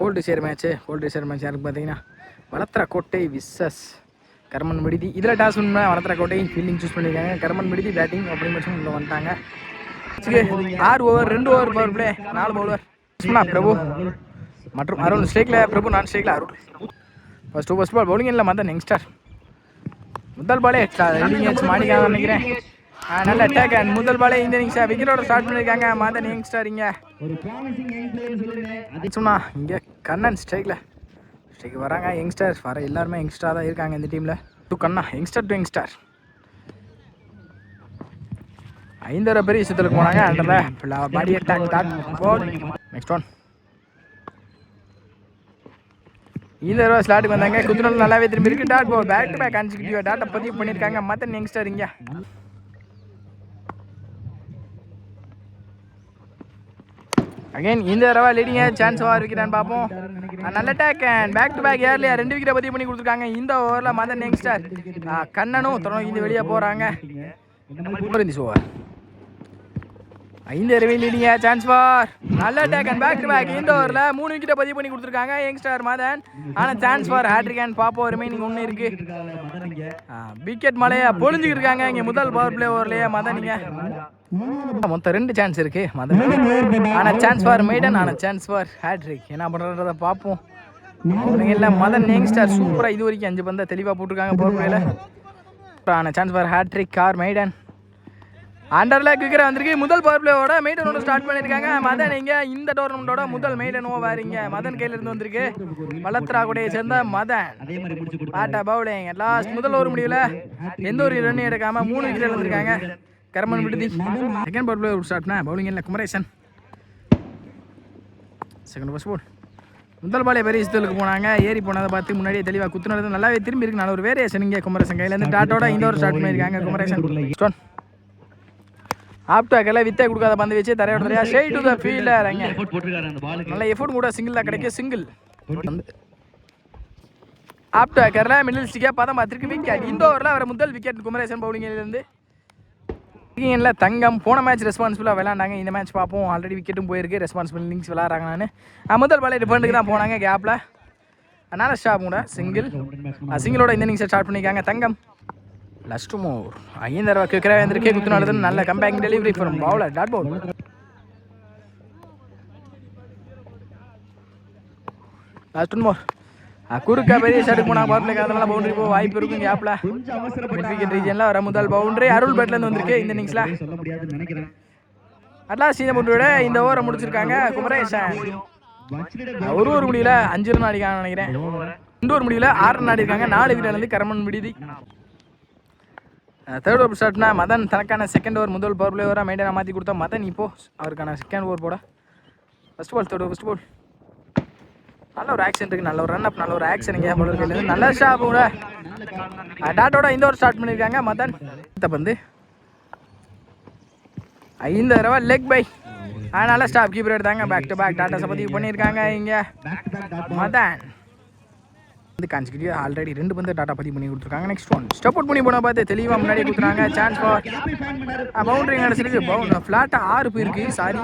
Gold share match யாருக்கு பார்த்தீங்கன்னா வளத்திரக்கோட்டை versus கர்மன் விடுதி. இதில் டாஸ் பண்ணா வளத்திரக்கோட்டை ஃபீல்டிங் சூஸ் பண்ணியிருக்காங்க. கர்மன் விடுதி பேட்டிங் அப்படி மட்டும் உள்ள வந்துட்டாங்க. 6 over 2 over power play 4 bowler Prabhu மற்றும் அருண் ஸ்ட்ரைக்கில், பிரபு நான் ஸ்ட்ரைக்கில் அருண். ஃபர்ஸ்ட் பால் பவுலிங் இல்லை மதன் யங்ஸ்டர். முதல் பாலே லீடிங் வச்சு மாடிக்காக நினைக்கிறேன். நல்ல அட்டாக் அண்ட் முதல் பாலே இந்த இன்னிங்ஸை விக்கெட்டோட ஸ்டார்ட் பண்ணியிருக்காங்க மதன் யங்ஸ்டர். இங்கே கண்ணன் ஸ்ட்ரைக் வராங்க. யங்ஸ்டர் வர எல்லாருமே யங்ஸ்டராக தான் இருக்காங்க இந்த டீமில். கண்ணா யங்ஸ்டர் டு யங்ஸ்டர் 5 பெரிய விஷயத்துக்கு போனாங்க. அதில் பாடி அட்டாக் நெக்ஸ்ட் ஒன் இந்த தடவை ஸ்லாட்டுக்கு வந்தாங்க. குத்துனல் நல்லாவே திரும்பி இருக்கு. Dot ball back to back consecutive டாட்டை பதிவு பண்ணியிருக்காங்க மதன் யங்ஸ்டர். இங்கே அகைன் இந்த தடவை லீடிங்க சான்ஸ் விக்கெட்டான்னு பார்ப்போம். நல்ல take and back to back ஏர்லியா 2 விக்கெட்டை பதிவு பண்ணி கொடுத்துருக்காங்க இந்த ஓவரில் மதன் யங்ஸ்டர். கண்ணனும் தொடர்ந்து இந்த வெளியே போகிறாங்க. இந்த ஓவர் 5 லீடிங்க சான்ஸ் ஃபார் நல்ல take and back to back இந்த ஓவரில் 3 விக்கெட்டை பதிவு பண்ணி கொடுத்துருக்காங்க யங்ஸ்டர் மதன். ஆனால் சான்ஸ் ஃபார் ஹேட்ரிக் அண்ட் பார்ப்போம். ரிமைனிங் 1 இருக்கு. விக்கெட் மலையா பொழிஞ்சுக்கிட்டு இருக்காங்க இங்கே முதல் பவர் பிளே ஓவர்லேயே மதன். மொத்தம் 2 சான்ஸ் இருக்கு மதன். ஆனால் சான்ஸ் ஃபார் மெய்டன், ஆனால் சான்ஸ் ஃபார் ஹேட்ரிக். என்ன பண்ணுறத பார்ப்போம். இல்லை மதன் யங்ஸ்டர் சூப்பராக இது வரைக்கும் 5 பந்தை தெளிவாக போட்டிருக்காங்க பவர் பிளேல. ஆனால் சான்ஸ் ஃபார் ஹேட்ரிக் கார் மெய்டன். அண்டர்ல குவிக்கரா வந்திருக்கு. முதல் பவர் பிளேவோட மெய்டனோட ஸ்டார்ட் பண்ணியிருக்காங்க மதன். இங்கே இந்த டோர்னமெண்டோட முதல் மெய்டன் ஓவர் இங்கே மதன் கையில இருந்து வந்திருக்கு. வளத்திராக்குடையை சேர்ந்த மதன் பாட்டா பவுலிங் லாஸ்ட் முதல் ஓவர் முடிவில் எந்த ஒரு ரன் எடுக்காம 3 விக்கெட் இழந்திருக்காங்க கர்மன் விடுதி. செகண்ட் பவர் பிளே ஸ்டார்ட்னா பவுலிங் இல்லை குமரேசன். செகண்ட் ஃபர்ஸ்ட் பால் முதல் பாலே பெரிய இஸ்தலுக்கு போனாங்க. ஏறி போனதை பார்த்து முன்னாடியே தெளிவாக குத்துனது நல்லாவே திரும்பி இருக்கு. நல்ல ஒரு வேரியேஷன் இங்கே குமரேசன் கையிலேருந்து டாட்டோட இந்த ஒரு ஸ்டார்ட் பண்ணியிருக்காங்க குமரேசன். ஆப்டாக்கெல்லாம் வித்தை கொடுக்காத பந்து வச்சு தரையோட தரையா ஸ்ட்ரைட் டு த ஃபீல்டர். அங்கே நல்ல எஃபோர்ட் கூட சிங்கிள் தான் கிடைக்கும். சிங்கிள் ஆப்டாக்கரில் மிடில் ஸ்டிக்காக பதம் பார்த்துருக்கு விக்கெட். இந்த ஓவரில் வர முதல் விக்கெட் குமரேசன் பவுலிங்கிலேருந்து. இல்லை தங்கம் போன மேட்ச் ரெஸ்பான்சிபிளாக விளாண்டாங்க. இந்த மேட்ச் பார்ப்போம். ஆல்ரெடி விக்கெட்டும் போயிருக்கு. ரெஸ்பான்சிபிள் இன்னிங்ஸ் விளாட்றாங்க. நான் முதல் பாலே டிஃபெண்டுக்கு தான் போனாங்க கேப்பில். அதனால் ஸ்டாப் கூட சிங்கிளோட இந்த இன்னிங்ஸை ஸ்டார்ட் பண்ணியிருக்காங்க தங்கம். லாஸ்ட் மோர் 5 குவிக்கரா வந்திருக்கு. குத்துனாலது நல்ல comeback delivery from bowler dot ball. Last more குறுக்கா பெரிய ஷாட்டுக்கு போனால் பவர் பிளேக்கு அதனால பவுண்டரி போக வாய்ப்பு இருக்கும் கேப்பில். மிட் விக்கெட் ரீஜனில் வர முதல் பவுண்டரி அருள் பேட்லேருந்து வந்திருக்கு இந்த இன்னிங்ஸில். அட்லாஸ்ட் இந்த பவுண்டரியோட இந்த ஓவரை முடிச்சிருக்காங்க குமரேசன். ஒரு ஓவர் முடியல 5 ரன் அடிக்கான்னு நினைக்கிறேன். 2 ஓவர் முடியல 6 ரன் ஆடிருக்காங்க. 4 விக்கெட் இழந்து கர்மன் விடுதி. தேர்ட் ஓவர் ஸ்டார்ட்னா மதன் தனக்கான செகண்ட் ஓவர் முதல் பவர் பிளே ஓவராக மெயின்டைனாக மாற்றி கொடுத்தா மதன். இப்போது அவருக்கான செகண்ட் ஓவர் போட first ball third over first ball நல்ல ஒரு ஆக்ஷன் இருக்குது. நல்ல ஒரு ரன் அப் நல்ல ஒரு ஆக்ஷன் இங்கே போல நல்ல ஸ்டாப் கூட டாட்டோட இந்த ஓவர் ஸ்டார்ட் பண்ணியிருக்காங்க மதன். பந்து 5 லெக் பை அதனால ஸ்டாப் கீப்பர் எடுத்தாங்க. பேக் டு பேக் டாட்டாஸை பதிவு பண்ணியிருக்காங்க இங்கே மதன். கான்சிக்யூட்டிவ் ஆல்ரெடி 2 பந்து டாட்டா பதிவு பண்ணி கொடுத்துருக்காங்க. நெக்ஸ்ட் ஒன் ஸ்டெப் அவுட் பண்ணி போன பார்த்து தெளிவாக முன்னாடி கொடுத்துறாங்க. சான்ஸ் ஃபார் பவுண்டரி கிடச்சிருக்கு. ஃப்ளாட்டாக 6 போயிருக்கு. சாரி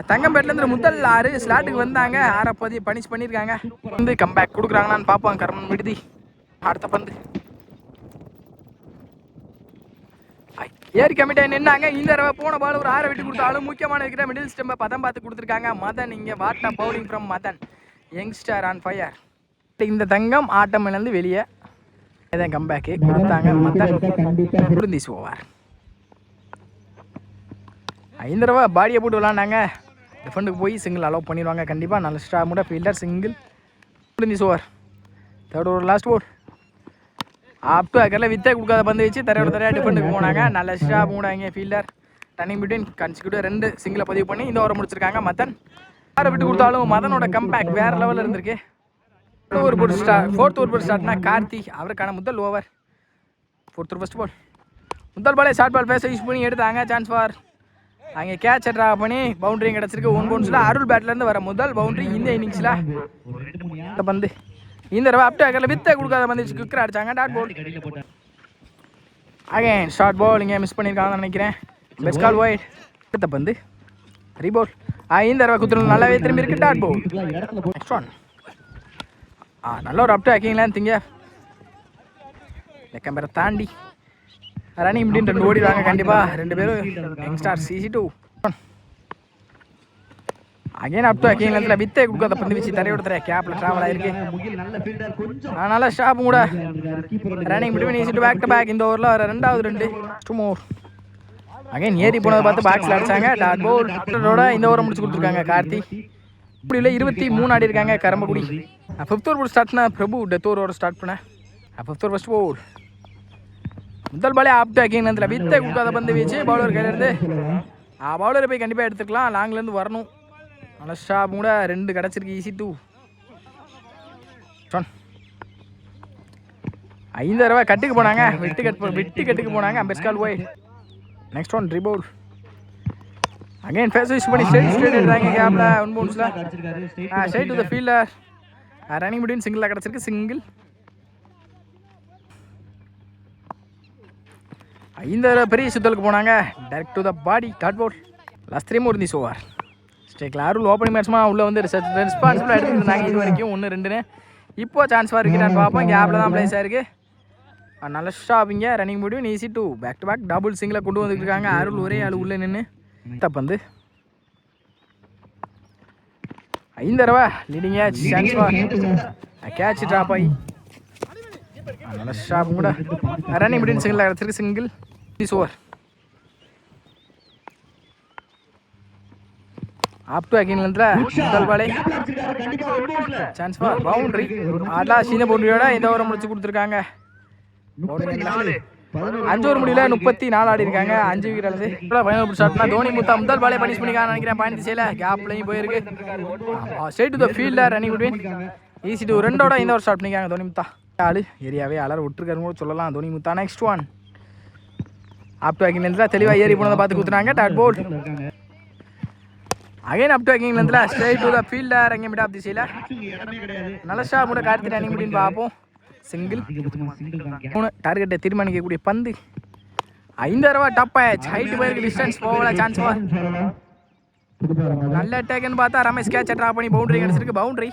தங்கம்பேட்டிலேருந்து முதல் 6 ஸ்லாட்டுக்கு வந்தாங்க. 6 பதிவு பனிஷ் பண்ணியிருக்காங்க. வந்து கம்பேக் கொடுக்குறாங்கன்னு பார்ப்போம் கர்மன் விடுதி. அடுத்த பந்து ஏறி கமிட்டாக நின்னாங்க. இந்த தடவை போன பால் ஒரு 6 விட்டு கொடுத்தாலும் முக்கியமான விக்கெட்டை மிடில் ஸ்டெம்பை பதம் பார்த்து கொடுத்துருக்காங்க மதன். இங்கே what a bowling from Madhan youngster on fire. இந்த தங்கம் ஆட்டம் இழந்து வெளியே இதான் கம்பேக்கு கொடுத்தாங்க மதன். ஓவர் 5 பாடியை போட்டு விளாண்டாங்க. டிஃபெண்டுக்கு போய் சிங்கிள் அலோவ் பண்ணிடுவாங்க கண்டிப்பாக. நல்ல ஸ்டாமோட fielder single. Over third over last over ஆப்டு அக்கரில் வித்தை கொடுக்காத பந்து வச்சு தரையோட தரையாக டிஃபெண்டுக்கு போனாங்க. நல்ல ஸ்டாப் மூடாங்க ஃபீல்டர். டர்னிங் பிட்வீன் கான்சிக்யூட்டிவ் 2 சிங்கிளை பதிவு பண்ணி இந்த ஓவரை முடிச்சிருக்காங்க மதன். 6 விட்டு கொடுத்தாலும் மதனோட கம்பேக் வேறு லெவலில் இருந்திருக்கு. ஒரு போட்டு ஃபோர்த் ஓவர் போட்டு ஸ்டார்ட்னா கார்த்தி அவருக்கான முதல் ஓவர். ஃபோர்த் ஓவர் ஃபர்ஸ்ட் பால் முதல் பாலே ஷார்ட் பால் பேச யூஸ் பண்ணி எடுத்தாங்க. சான்ஸ் ஃபார் அங்கே கேட்ச் ட்ரா பண்ணி பவுண்டரியும் கிடச்சிருக்கு. 1 பவுன்ஸில் அருள் பேட்லேருந்து வர முதல் பவுண்டரி இந்த இன்னிங்ஸில். பந்து இந்த தடவை அப்டு அக்கரில் வித்தை கொடுக்காத பந்து குக்கர் அடிச்சாங்க dot ball. Again short ball இங்கே மிஸ் பண்ணியிருக்காங்கன்னு நினைக்கிறேன். Best call wide. அடுத்த பந்து ரீபோல். இந்த தடவை குத்துறது நல்லாவே திரும்பி இருக்கு. Dot ball. Next one. நல்ல ஒரு அப் டு ஆக்கிங்களேன்னு திங்க கேமரா தாண்டி ரன்னிங் முடின்னு 2 ஓடிடுவாங்க கண்டிப்பாக. 2 பேரும் youngster CC2. Again up to அக்கிங்ல வித்தை கொடுக்காத பந்து வச்சு தரையோட கேப்ல டிராவல் ஆயிருக்கு. நல்லா ஸ்டாப் கூட ரன்னிங் முடிவு நீசிட்டு பேக் டு பேக். இந்த ஓவரில் வர 2வது 2 2 மோர். அகைன் ஏறி போனதை பார்த்து பாக்ஸில் அடிச்சாங்க. டாட் போல். இந்த ஓவரை முடிச்சு கொடுத்துருக்காங்க கார்த்தி. இப்படி இல்லை 23 ஆடி இருக்காங்க கரம்பக்குடி. 5th ஓவர் ஸ்டார்ட் பண்ண பிரபு. டெத் ஓவரோட ஸ்டார்ட் பண்ண 5th ஓவர் ஃபர்ஸ்ட் போல். முதல் பாலே ஆப் டு அக்கிங்ல வித்தை கொடுக்காத பந்து வச்சு பவுலர் கையிலேருந்து பவுலரை போய் கண்டிப்பாக எடுத்துக்கலாம். லாங்லேருந்து வரணும். நல்லா ஸ்டாப் கூட 2 கிடச்சிருக்கு. EC2. 5 தடவை கட்டுக்கு போனாங்க. வெட்டு கட்டுக்கு போனாங்க. அம்பேஸ்கால் போய் next one rebowl. Again face use பண்ணி ஸ்ட்ரெயிட் எடுத்தாங்க கேப்ல 1 பவுன்ஸ்ல. Straight to the fielder. Running முடின்னு சிங்கிளாக கிடச்சிருக்கு. சிங்கிள். 5 தடவை பெரிய சுத்தலுக்கு போனாங்க. Direct to the body. Dot ball. Last 3 more this over. ஸ்டேக்கில் அருள் ஓப்பனிங் பேட்ஸ்மேன் உள்ளே வந்து ரெஸ்பான்சிபிளாக எடுத்துகிட்டு இருந்தாங்க இது வரைக்கும் 1-2ன்னு. இப்போ சான்ஸ் ஃபார் விக்கெட் பார்ப்போம். கேப்பில் தான் பிளேஸ் ஆயிருக்கு. நல்ல ஸ்டாப்பிங்க. ரன்னிங் முடிவு EC2. Back to back double சிங்கிளை கொண்டு வந்துட்டு இருக்காங்க. அருள் ஒரே ஆள் உள்ளே நின்று தப்பந்து 5 தடவை leading chance for catch drop ஆகி நல்ல ஸ்டாப் கூட ரன்னிங் முடிவு சிங்கிள் கிடச்சிருக்கு. Single. This over. Up to அகின்ல முதல் பாலே சான்ஸ் ஃபார் பவுண்டரி. சின்ன பவுண்டரியோட இந்த ஓவரை முடிச்சு கொடுத்துருக்காங்க. 5 ஓவர் முடியல 34 ஆடி இருக்காங்க. 5 விக்கெட் அளந்து ஃபைனல் ஷாட்னா தோனி முத்தா முதல் பாலே பனிஷ் பண்ணிக்கான்னு நினைக்கிறேன். பாயிண்ட் திசையில் கேப்லையும் போயிருக்கு. Straight to the fielder. Running between EC2. 2ஓட இந்த ஒரு ஷாட் பண்ணிக்காங்க தோனி முத்தா. ஆளு ஏரியாவே அலற விட்டுருக்காரு கூட சொல்லலாம் தோனி முத்தா. Next one. அப் டு அகின்ல தெளிவாக ஏறி போனதை பார்த்து கொடுத்துனாங்க. Dot ball. Again up to அகின்ல ஸ்ட்ரெயிட் டு த ஃபீல்டர். அங்கே மிட் ஆஃப் திசையில் நல்ல ஷாட் கூட கார்த்தி ரன்னிங் முடின்னு பார்ப்போம். சிங்கிள். 3 டார்கெட்டை தீர்மானிக்கக்கூடிய பந்து. 5 தடவை டப் ஆயிடுச்சு. ஹைட் போயிருக்கு. டிஸ்டன்ஸ் போகல. சான்ஸ் ஃபார் நல்ல டேக்குன்னு பார்த்தா ரமேஷ் கேட்சை ட்ராப் பண்ணி பவுண்டரி கிடச்சிருக்கு. பவுண்டரி.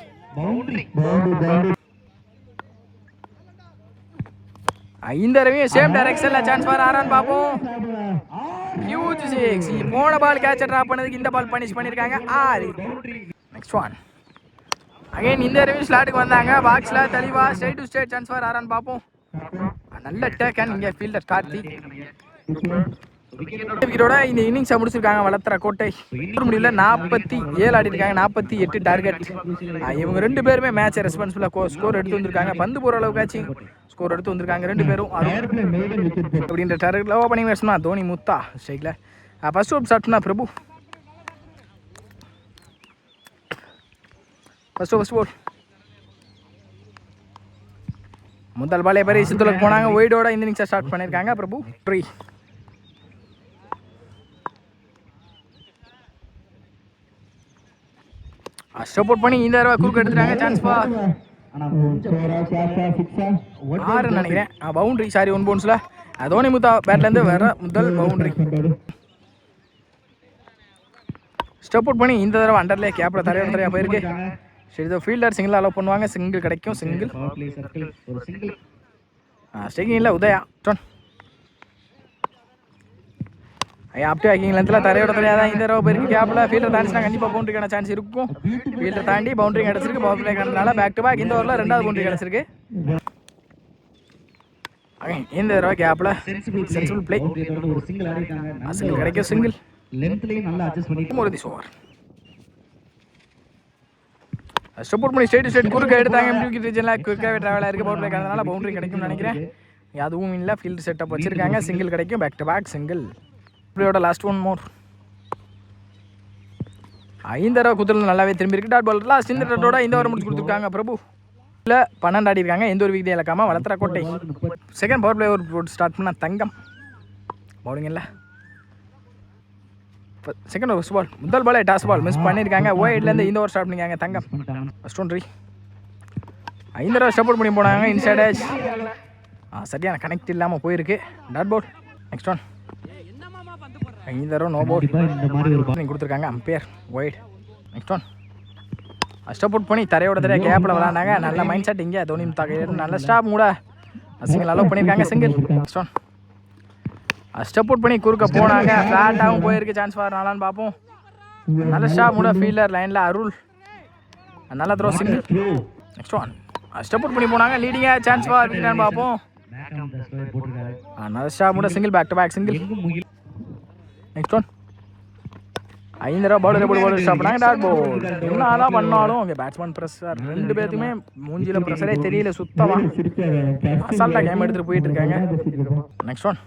5 தடவையும் சேம் டைரக்ஷன்ல சான்ஸ் ஃபார் ஆரான்னு பார்ப்போம். ஹியூஜ் 6. போன பால் கேட்சை ட்ராப் பண்ணதுக்கு இந்த பால் பனிஷ் பண்ணியிருக்காங்க. 6. Next one. அகைன் இந்த தடவையும் ஸ்லாட்டுக்கு வந்தாங்க. பாக்ஸில் தெளிவா straight to straight chance for ஆரான்னு பார்ப்போம். நல்ல டேக்கன் இங்கே ஃபீல்டர் கார்த்தி. விக்கெட்டோட இந்த இன்னிங்ஸை முடிச்சிருக்காங்க வளர்த்துற கோட்டை. முடியல 47 ஆடி இருக்காங்க. 48 டார்கெட். இவங்க 2 பேருமே மேட்சை ரெஸ்பான்சிபிளாக ஸ்கோர் எடுத்து வந்திருக்காங்க. பந்து போகிற அளவுக்காச்சும் ஸ்கோர் எடுத்து வந்திருக்காங்க 2 பேரும். அப்படின்ற டார்கெட்டில் ஓப்பனிங் பேட்ஸ்னா தோனி முத்தா ஸ்ட்ரைக்கில். ஃபர்ஸ்ட் ஓவர் ஸ்டார்ட்னா பிரபு. ஃபர்ஸ்ட் போல். முதல் பாலே பெரிய சித்துலுக்கு போனாங்க. ஒய்டோட இந்த இன்னிங்ஸை ஸ்டார்ட் பண்ணியிருக்காங்க பிரபு. 3. சப்போர்ட் பண்ணி இந்த தடவை குறுக்கு எடுத்துட்டாங்க. சான்ஸ் ஃபார் 6 நினைக்கிறேன். பவுண்டரி. சாரி 1 பவுன்ஸ்ல தோனி முத்தா பேட்லேருந்து வர முதல் பவுண்டரி. சப்போர்ட் பண்ணி இந்த தடவை அண்டர்லே கேப்ல தரையா போயிருக்கு. சரி இதோ ஃபீல்டர் சிங்கிள் அலோவ் பண்ணுவாங்க. சிங்கிள் கிடைக்கும். சிங்கிள். ஸ்டேக்கிங் இல்லை உதயா. அப் டு அக்கிங்ல தரையோட தரையாக இந்த தடவை போயிருக்கு. கேப்ல ஃபீல்டர் தாண்டிச்சுனா கண்டிப்பாக பவுண்டரிக்கான சான்ஸ் இருக்கும். ஃபீல்டர் தாண்டி பவுண்டரி கிடச்சிருக்கு. பவர் பிளே கிடந்தனால பேக் டு பேக் இந்த ஓவரில் 2வது பவுண்டரி கிடச்சிருக்கு. இந்த தடவை கேப்ல சென்சிபிள் பிளே. சிங்கிள் கிடைக்கும். சிங்கிள். ஒரு திஸ் ஓவர். சப்போர்ட் பண்ணி ஸ்ட்ரெயிட் குறுக்க எடுத்தாங்க. எம்டி ரீஜனில் குறுக்காகவே ட்ராவல் ஆயிருக்கு. பவர் பிளே கிடந்தனால பவுண்டரி கிடைக்கும்னு நினைக்கிறேன். அதுவும் இல்லை. ஃபீல்டு செட்டப் வச்சிருக்காங்க. சிங்கிள் கிடைக்கும். Back to back single. இப்படியோட லாஸ்ட் 1 மோர். 5 தடவை குதிரை நல்லாவே திரும்பி இருக்கு. Dot ball. லாஸ்ட் இந்த டட்டோட இந்த ஓவர் முடிச்சு கொடுத்துருக்காங்க பிரபு. இல்லை 12 ஆடி இருக்காங்க. எந்த ஒரு விக்கெட் இழக்காமல் வளர்த்துற கோட்டை. Second power play over start பண்ண தங்கம். பவுலிங் இல்லை. செகண்ட் ஓவர் பால். முதல் பாலே டாஸ் பால் மிஸ் பண்ணியிருக்காங்க. ஒயிட்லேருந்து இந்த ஓவர் ஸ்டார்ட் பண்ணிக்காங்க தங்கம். First one 3. 5 தடவை சப்போர்ட் பண்ணி போனாங்க. இன்சைட் ஏஜ் சரியான கனெக்ட் இல்லாமல் போயிருக்கு. Dot ball. Next one. இந்த தடவை நோ பவுல் கொடுத்துருக்காங்க. Umpire wide. நெக்ஸ்ட் ஒன் அஷ்டபுட் பண்ணி தரையோட தரையா கேப்பில் விளாண்டாங்க. நல்ல மைண்ட் செட் இங்கே தோனி முத்தா நல்ல ஸ்டாப் கூட சிங்கிள் அலோவ் பண்ணியிருக்காங்க. சிங்கிள். நெக்ஸ்ட் ஒன் அஷ்டபுட் பண்ணி குறுக்க போனாங்க. ஃப்ளாட்டாகவும் போயிருக்கு. சான்ஸ் ஃபார் நாளான்னு பார்ப்போம். நல்ல ஸ்டாப் கூட ஃபீல்டர் லைனில் அருள் நல்ல த்ரோ. சிங்கிள். நெக்ஸ்ட் ஒன் அஷ்டபுட் பண்ணி போனாங்க. லீடிங்க சான்ஸ் ஃபார் விக்கெட்டான்னு பார்ப்போம். நல்ல ஸ்டாப் கூட single. Back to back single. Next one 5 ரூபா பவுலர் ஸ்டாப் பண்ணாங்க. Dot ball. என்னதான் பண்ணாலும் ஓகே பேட்ஸ்மேன் ப்ரெஷர் ரெண்டு பேருக்குமே மூஞ்சியில் ப்ரெஷரே தெரியல சுத்தமாக. அசால்ட்டாக கேம் எடுத்துகிட்டு போயிட்டு இருக்காங்க. நெக்ஸ்ட் ஒன்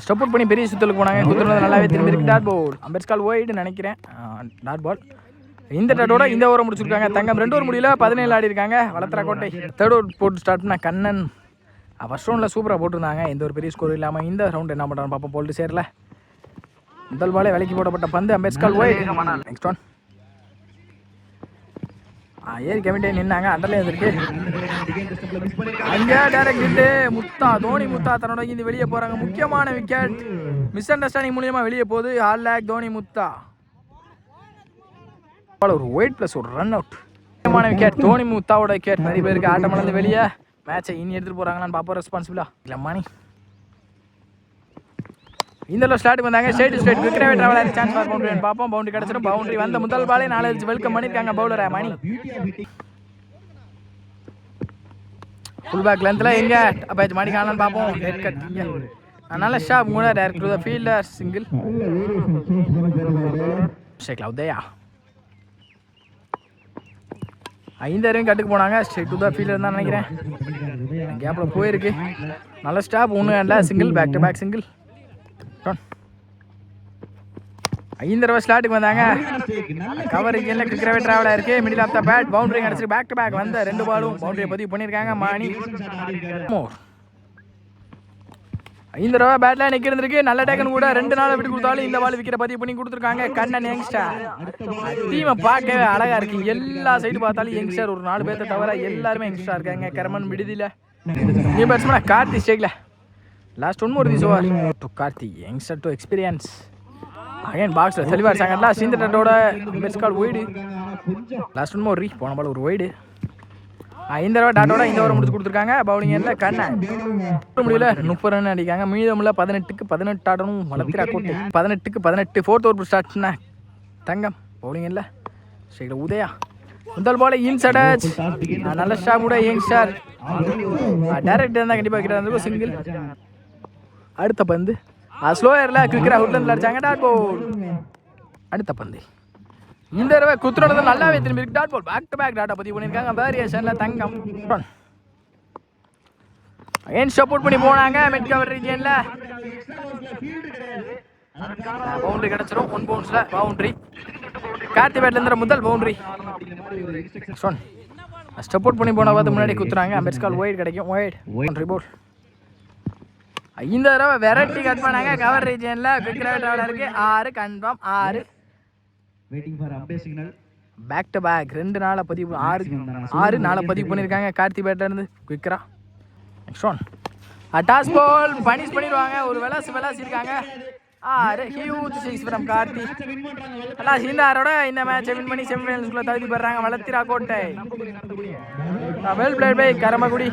ஸ்டெப் பண்ணி பெரிய சுத்தலுக்கு போனாங்க. குத்துறது நல்லாவே திரும்பி இருக்கு. Dot ball. அம்பேத்கர் ஒயிட் நினைக்கிறேன். Dot ball. இந்த டாட்டோட இந்த ஓவரை முடிச்சிருக்காங்க. தங்கம் 2 ஓவர் முடியல 17 ஆடி இருக்காங்க. வளர்த்துறாக்கோட்டை 3rd ஓவர் போட்டு ஸ்டார்ட் பண்ண கண்ணன் ஃபர்ஸ்ட் ரவுண்டில் சூப்பராக போட்டிருந்தாங்க. எந்த ஒரு பெரிய ஸ்கோர் இல்லாமல் இந்த ரவுண்ட் என்ன பண்ணுறான்னு பார்ப்போம். போல்ட்டு சேரல. முதல் பாலே விலைக்கு போடப்பட்ட பந்து. அம்பேத்கர் ஒயிட். நெக்ஸ்ட் ஒன் ஏறி கமிட்டே நின்னாங்க. அண்டர்லே இருக்கு. அங்கே டைரக்ட் ஹிட்டு. முத்தா தோனி முத்தா தன்னோட இருந்து வெளியே போகிறாங்க. முக்கியமான விக்கெட் மிஸ் அண்டர்ஸ்டாண்டிங் மூலியமாக வெளியே போகுது. ஆல் லேக் தோனி முத்தா. ஒரு ஒயிட் ப்ளஸ் ஒரு ரன் அவுட். முக்கியமான விக்கெட் தோனி முத்தாவோட விக்கெட். நிறைய பேருக்கு ஆட்டம் இழந்து வெளியே மேட்சை இனி எடுத்துகிட்டு போகிறாங்களான்னு பார்ப்போம். ரெஸ்பான்சிபிளா இல்லை மணி. இந்த ஸ்டார்ட் வந்தாங்க. Straight quick travel chance for boundary பார்ப்போம். பவுண்டரி கிடச்சிடும். பவுண்டரி வந்த முதல் பாலே 4 அடிச்சு வெல்கம் பண்ணியிருக்காங்க பவுலரை மணி. ஃபுல் பேக் லென்த்தில் எங்கே அப்போ மணி காணலான்னு பார்ப்போம். ஹெட் கட் இங்கே நல்ல ஷாப் கூட direct to the fielder. Single. ஷேக்ல உதயா 5 வரையும் கட்டுக்கு போனாங்க. ஸ்ட்ரைட் டு த ஃபீல்டர் தான் நினைக்கிறேன். கேப்பில் போயிருக்கு. நல்ல ஸ்டாப். 1 இல்லை single. Back to back single. 5 தடவை ஸ்லாட்டுக்கு வந்தாங்க. கவருக்கு இல்லை கிரிக்கெட் ட்ராவலாக இருக்குது. Middle off the bat. Boundary கிடச்சிட்டு பேக் டு பேக் வந்த 2 பாலும் பவுண்டரியை பதிவு பண்ணியிருக்காங்க. மணி 5 தடவை பேட்டில் நிற்கிறதுக்கு நல்ல டேக்கன் கூட 2 நாள் விட்டு கொடுத்தாலும் இந்த பால் விக்கெட்டை பதிவு பண்ணி கொடுத்துருக்காங்க. கண்ணன் யங்ஸ்டர் டீமை பார்க்கவே அழகாக இருக்குது. எல்லா சைடு பார்த்தாலும் யங்ஸ்டர். ஒரு 4 பேர்த்த தவிர எல்லாருமே யங்ஸ்டர் இருக்காங்க. கரமன் விடுதியில் நீ பேட்ஸ்மேன் கார்த்தி ஸ்டேக்கில் last 1 more this over to Karthi youngster to experience again box தெளிவா இருக்காங்க. லாஸ்ட் இந்த டட்டோட பெஸ்ட் கால் வைடு. லாஸ்ட் 1 more ரீ போன பால் ஒரு வைடு. இந்த தடவை டாட்டோட இந்த ஓவர் முடிச்சு கொடுத்துருக்காங்க. பவுலிங் எல்லாம் கண்ணன் முடியல 30 ரன் அடிக்காங்க. மீதமுள்ள 18க்கு 18 ஆடணும். வளர்த்திரா கோட்டை 18க்கு 18 4th ஓவர் ஸ்டார்ட் பண்ண தங்கம். பவுலிங் இல்லை ஸ்ட்ரைட் உதயா. முதல் பால் இன்சைட் டச். நல்ல ஷாட் கூட யங்ஸ்டர். டைரக்ட் இருந்தால் கண்டிப்பாக கிட்ட இருந்திருக்கும். சிங்கிள். அடுத்த பந்து ஸ்லோயரில் கிரிக்கெட் அவுட்லேருந்து அடிச்சாங்க. Dot ball. அடுத்த பந்து இந்த தடவை குத்துறது நல்லாவே திரும்பி இருக்கு. Dot ball. Back to back டாட்டா பதிவு பண்ணியிருக்காங்க. வேரியேஷனில் தங்கம். அகைன் சப்போர்ட் பண்ணி போனாங்க. மிட் கவர் ரீஜியனில் பவுண்டரி கிடச்சிரும். 1 பவுன்ஸில் பவுண்டரி. கார்த்தி பேட்லேருந்து முதல் பவுண்டரி. சப்போர்ட் பண்ணி போன பார்த்து முன்னாடி குத்துறாங்க. அம்பேத்கர் ஒயிட் கிடைக்கும். ஒயிட் பவுண்டரி போல். இந்த தடவை வெரைட்டி கட் பண்ணாங்க. கவர் ரீஜியனில் கிரிக்கெட் ட்ராவலாக இருக்குது. 6 கன்ஃபார்ம். 6 பேக் டு பேக் 2 நாளை பதிவு 6 நாளை பதிவு பண்ணியிருக்காங்க. கார்த்தி பேட்லேருந்து குயிக்கரா. Next one toss ball punish பண்ணிடுவாங்க. ஒரு விளாசி இருக்காங்க. 6 ஹியூஜ் 6 ஃப்ரம் கார்த்தி. அல்லாஸ் இந்த 6ஓட இந்த மேட்சை வின் பண்ணி செமிஃபைனல்ஸ்குள்ளே தகுதி பெறாங்க. வளர்த்திரா கோட்டை. Well played by கரமக்குடி.